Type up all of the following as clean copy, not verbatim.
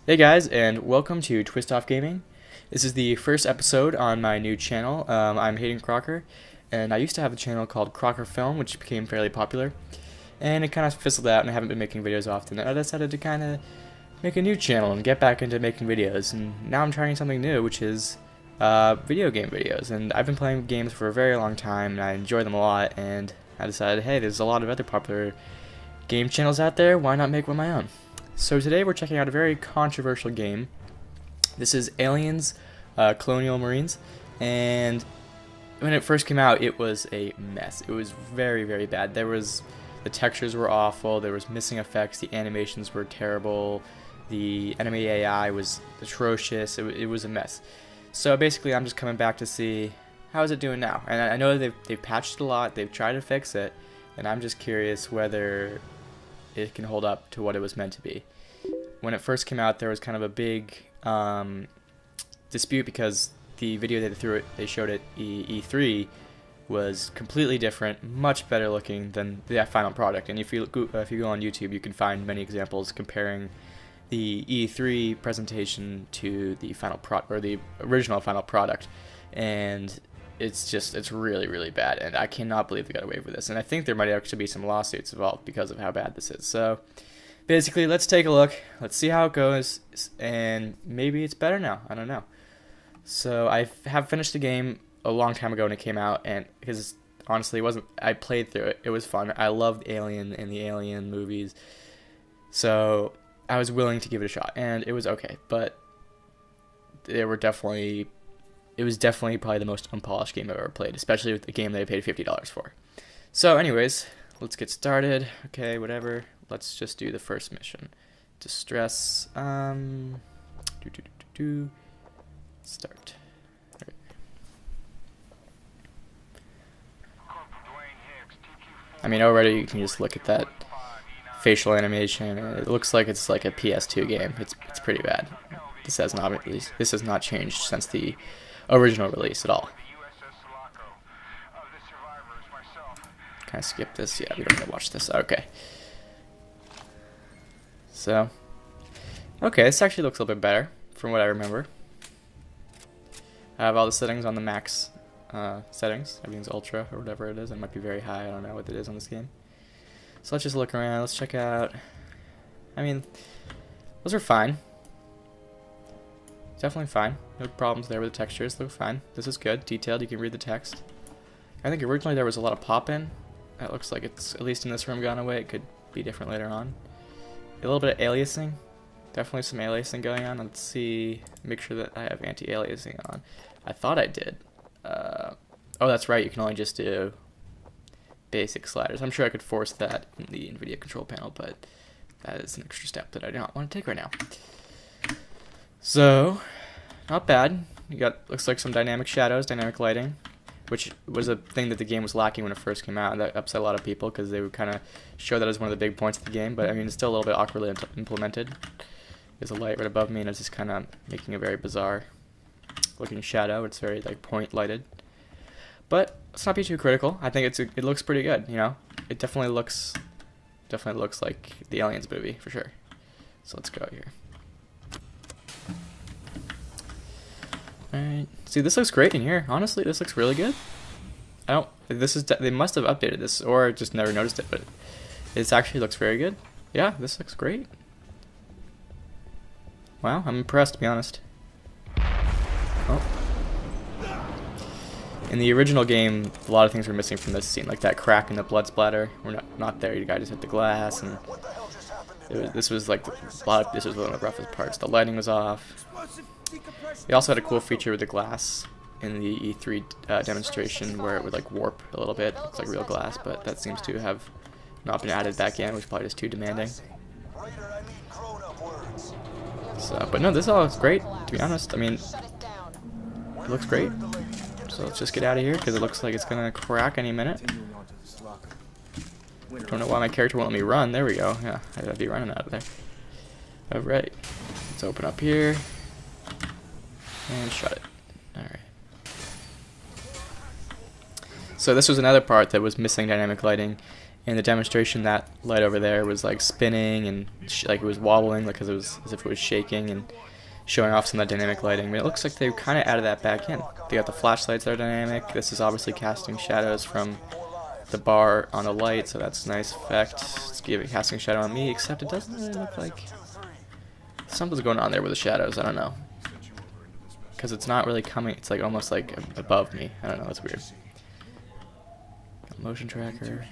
Hey guys, and welcome to Twist Off Gaming. This is the first episode on my new channel. I'm Hayden Crocker, and I used to have a channel called Crocker Film, which became fairly popular, and it kind of fizzled out, and I haven't been making videos often. And I decided to kind of make a new channel and get back into making videos, and now I'm trying something new, which is video game videos. And I've been playing games for a very long time, and I enjoy them a lot, and I decided, hey, there's a lot of other popular game channels out there, why not make one of my own? So today we're checking out a very controversial game. This is Aliens, Colonial Marines, and when it first came out, it was a mess. It was very, very bad. The textures were awful, there was missing effects, the animations were terrible, the enemy AI was atrocious, it was a mess. So basically I'm just coming back to see how is it doing now. And I know they've patched it a lot, they've tried to fix it, and I'm just curious whether it can hold up to what it was meant to be. When it first came out, there was kind of a big dispute because the video they showed at E3 was completely different, much better looking than the final product. And if you go on YouTube, you can find many examples comparing the E3 presentation to the the original final product, and it's really, really bad, and I cannot believe they got away with this. And I think there might actually be some lawsuits involved because of how bad this is. So basically, let's take a look, let's see how it goes, and maybe it's better now, I don't know. So I have finished the game a long time ago when it came out, and because honestly I played through it, it was fun. I loved Alien and the Alien movies, so I was willing to give it a shot, and it was okay, but it was definitely probably the most unpolished game I've ever played, especially with the game that I paid $50 for. So anyways, let's get started. Okay, whatever. Let's just do the first mission. Distress. Start. Right. I mean, already you can just look at that facial animation. It looks like it's like a PS2 game. It's pretty bad. This has not changed since the original release at all. Can I skip this? Yeah, we don't need to watch this. Okay. So, okay, this actually looks a little bit better from what I remember. I have all the settings on the max settings. Everything's ultra or whatever it is. It might be very high. I don't know what it is on this game. So let's just look around. Let's check out. I mean, those are fine. Definitely fine. No problems there with the textures. They look fine. This is good. Detailed. You can read the text. I think originally there was a lot of pop-in. That looks like it's, at least in this room, gone away. It could be different later on. A little bit of aliasing. Definitely some aliasing going on. Let's see. Make sure that I have anti-aliasing on. I thought I did. Oh, that's right. You can only just do basic sliders. I'm sure I could force that in the NVIDIA control panel, but that is an extra step that I do not want to take right now. So, not bad. You got, looks like some dynamic shadows, dynamic lighting, which was a thing that the game was lacking when it first came out, and that upset a lot of people because they would kind of show that as one of the big points of the game, but I mean, it's still a little bit awkwardly implemented. There's a light right above me, and it's just kind of making a very bizarre looking shadow. It's very like point lighted, but let's not be too critical. I think it looks pretty good. You know, it definitely looks like the Aliens movie for sure. So let's go here. Alright, see, this looks great in here. Honestly, this looks really good. They must have updated this, or just never noticed it, but it actually looks very good. Yeah, this looks great. Wow, I'm impressed, to be honest. Oh. In the original game, a lot of things were missing from this scene, like that crack in the blood splatter. We're not there. You guys just hit the glass, and this was one of the roughest parts. The lighting was off. They also had a cool feature with the glass in the E3 demonstration where it would like warp a little bit. It's like real glass, but that seems to have not been added back in, which is probably just too demanding. So, but no, this all looks great, to be honest. I mean, it looks great. So let's just get out of here because it looks like it's gonna crack any minute. Don't know why my character won't let me run. There we go. Yeah, I'd be running out of there. Alright, let's open up here. And shut it. Alright. So this was another part that was missing dynamic lighting, In the demonstration, that light over there was like spinning and like it was wobbling, like, because it was as if it was shaking and showing off some of that dynamic lighting. I mean, it looks like they kind of added that back in. They got the flashlights that are dynamic. This is obviously casting shadows from the bar on the light, so that's a nice effect. It's giving casting shadow on me, except it doesn't really look like something's going on there with the shadows. I don't know, because it's not really coming. It's like almost like above me. I don't know. It's weird. Got motion tracker.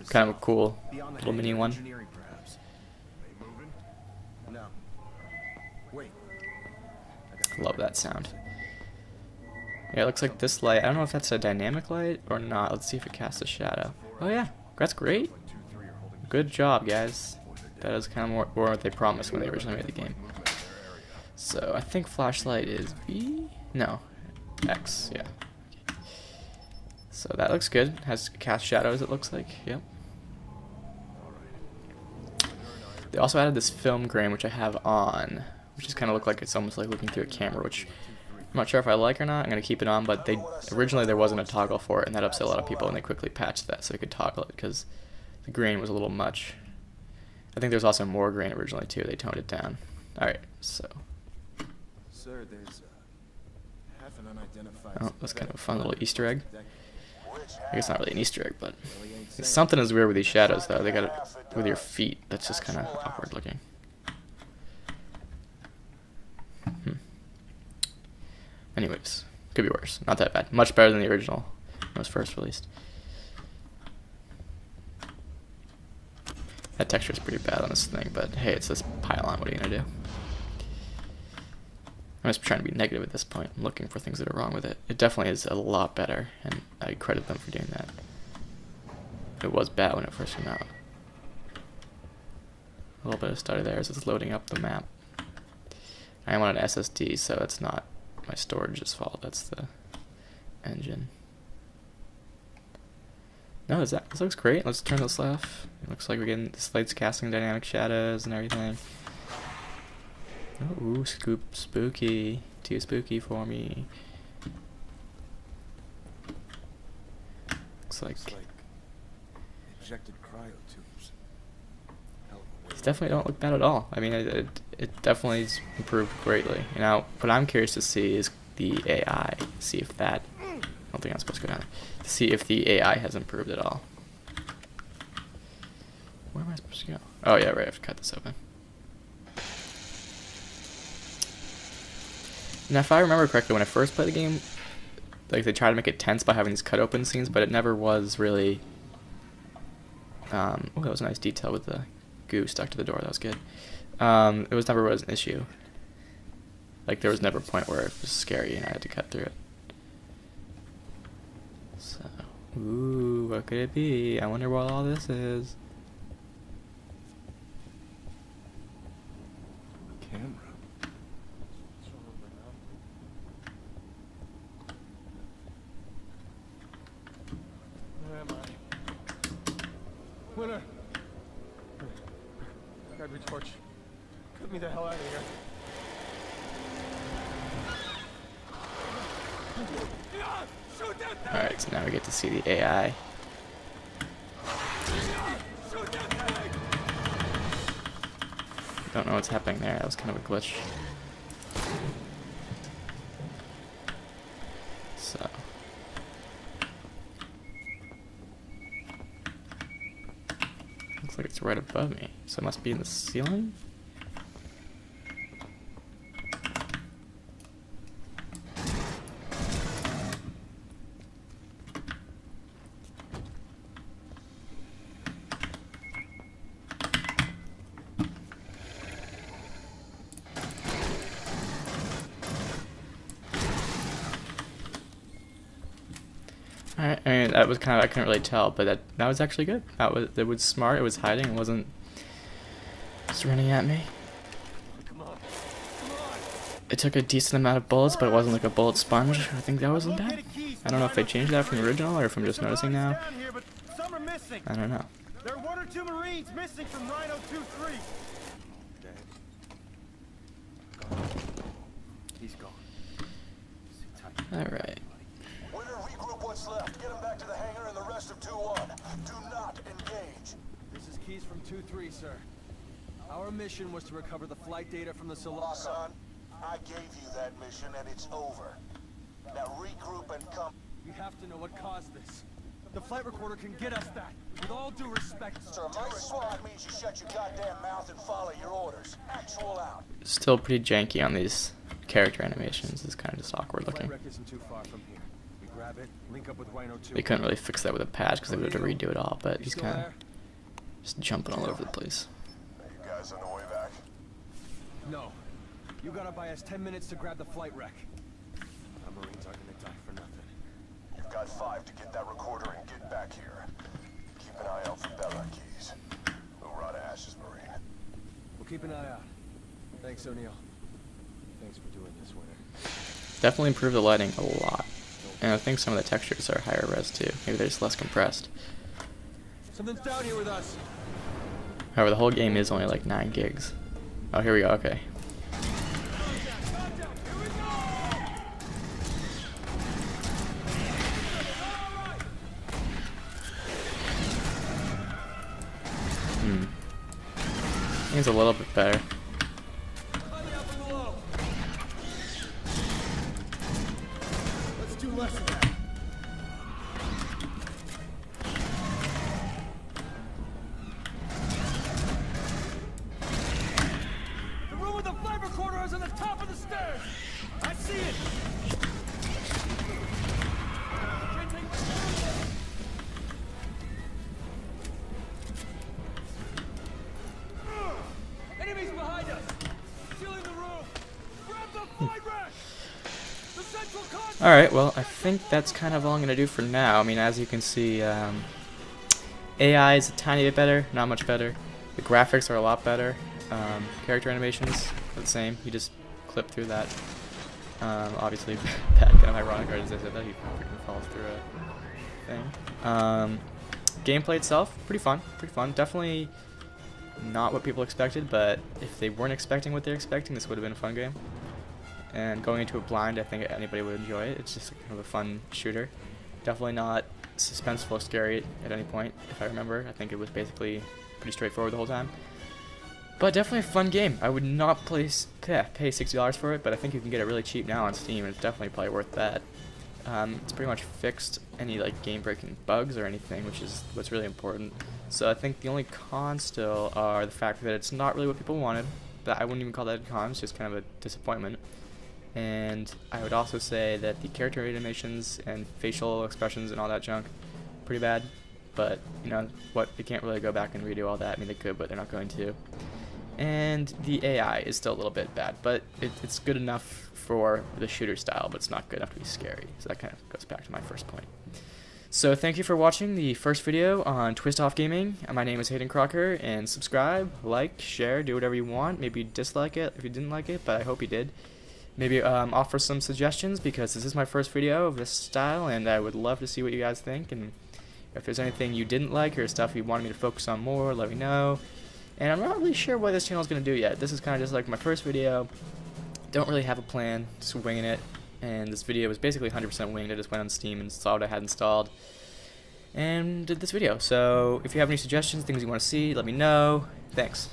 Kind of a cool little mini one. Love that sound. Yeah, it looks like this light. I don't know if that's a dynamic light or not. Let's see if it casts a shadow. Oh yeah, that's great. Good job, guys. That is kind of more what they promised when they originally made the game. So I think flashlight is B? No, X. Yeah. So that looks good. Has cast shadows, it looks like. Yep. They also added this film grain, which I have on, which just kind of look like it's almost like looking through a camera, which I'm not sure if I like or not. I'm going to keep it on, but originally there wasn't a toggle for it, and that upset a lot of people, and they quickly patched that so they could toggle it because the grain was a little much. I think there's also more grain originally too. They toned it down. Alright, so. Sir, there's half an unidentified. Oh, that's kind of a fun little Easter egg. I guess not really an Easter egg, but something is weird with these shadows though. They got it with your feet. That's just kind of awkward looking. Anyways, could be worse. Not that bad. Much better than the original when it was first released. That texture is pretty bad on this thing, but hey, it's this pylon. What are you gonna do? I'm just trying to be negative at this point. I'm looking for things that are wrong with it. It definitely is a lot better, and I credit them for doing that. It was bad when it first came out. A little bit of stutter there as it's loading up the map. I am on an SSD, so it's not my storage's fault. That's the engine. No, this looks great. Let's turn this off. It looks like we're getting this light's casting dynamic shadows and everything. Ooh, spooky. Too spooky for me. Looks like ejected cryotubes. These definitely don't look bad at all. I mean, it definitely has improved greatly. You know, what I'm curious to see is the AI. See if that. I don't think I'm supposed to go down there. To see if the AI has improved at all. Where am I supposed to go? Oh yeah, right. I have to cut this open. Now, if I remember correctly, when I first played the game, like they tried to make it tense by having these cut open scenes, but it never was really. Oh, that was a nice detail with the goo stuck to the door. That was good. It was never an issue. Like there was never a point where it was scary and I had to cut through it. So, ooh, what could it be? I wonder what all this is. Camera. Where am I? Winner! Grab your torch. Get me the hell out of here. Alright, so now we get to see the AI. Don't know what's happening there. That was kind of a glitch. So. Looks like it's right above me. So it must be in the ceiling? Alright, I mean, that was kind of, I couldn't really tell, but that was actually good. It was smart, it was hiding, it wasn't just running at me. It took a decent amount of bullets, but it wasn't like a bullet sponge. I think that wasn't bad. I don't know if they changed that from the original, or if I'm just noticing now. I don't know. There are 1 or 2 Marines missing from 9023. He's gone. Alright. Regroup what's left. Get him back to the hangar and the rest. West of 2-1. Do not engage. This is Keys from 2-3, sir. Our mission was to recover the flight data from the Solaco. Son, I gave you that mission and it's over. Now regroup and come. We have to know what caused this. The flight recorder can get us that. With all due respect, Sir, my SWAT means you shut your goddamn mouth and follow your orders. Actual out. Still pretty janky on these character animations. It's kind of just awkward Flight looking. wreck isn't too far from here. We grab it, link up with Rhino 2. They couldn't really fix that with a patch because they would have to redo it all, but You he's still kind of there? just jumping all over the place. Are you guys on the way back? No. You gotta buy us 10 minutes to grab the flight wreck. Our Marines aren't gonna die for nothing. You've got 5 to get that recorder and get back here. Keep an eye out for Bella, Keys. Hoorah to Ash's Marine. We'll keep an eye out. Thanks, O'Neill. Thanks for doing this, Winter. Definitely improved the lighting a lot. And I think some of the textures are higher res too. Maybe they're just less compressed. Something's down here with us. However, the whole game is only like 9 gigs. Oh, here we go. Okay. I think it's a little bit better. Let's do less of that. The room with the flight recorder is on the top of the stairs. I see it. Enemies behind us. Sealing the room. Grab the flight rack. The central console. Alright, well, I think that's kind of all I'm going to do for now. I mean, as you can see, AI is a tiny bit better, not much better. The graphics are a lot better. Character animations are the same. You just clip through that. Obviously, bad kind of ironic, right, as I said that, he freaking falls through a thing. Gameplay itself, pretty fun. Definitely not what people expected, but if they weren't expecting what they're expecting, this would have been a fun game. And going into it blind, I think anybody would enjoy it. It's just kind of a fun shooter. Definitely not suspenseful or scary at any point, if I remember. I think it was basically pretty straightforward the whole time. But definitely a fun game. I would not pay $60 for it, but I think you can get it really cheap now on Steam, and it's definitely probably worth that. It's pretty much fixed any like game-breaking bugs or anything, which is what's really important. So I think the only cons still are the fact that it's not really what people wanted. But I wouldn't even call that a con, it's just kind of a disappointment. And I would also say that the character animations and facial expressions and all that junk, pretty bad. But, you know, they can't really go back and redo all that. I mean, they could, but they're not going to. And the AI is still a little bit bad, but it's good enough for the shooter style, but it's not good enough to be scary. So that kind of goes back to my first point. So thank you for watching the first video on Twist Off Gaming. My name is Hayden Crocker, and subscribe, like, share, do whatever you want. Maybe dislike it if you didn't like it, but I hope you did. Maybe offer some suggestions, because this is my first video of this style, and I would love to see what you guys think. And if there's anything you didn't like or stuff you wanted me to focus on more, let me know. And I'm not really sure what this channel is going to do yet. This is kind of just like my first video. Don't really have a plan, just winging it. And this video was basically 100% winged. I just went on Steam and saw what I had installed and did this video. So if you have any suggestions, things you want to see, let me know. Thanks.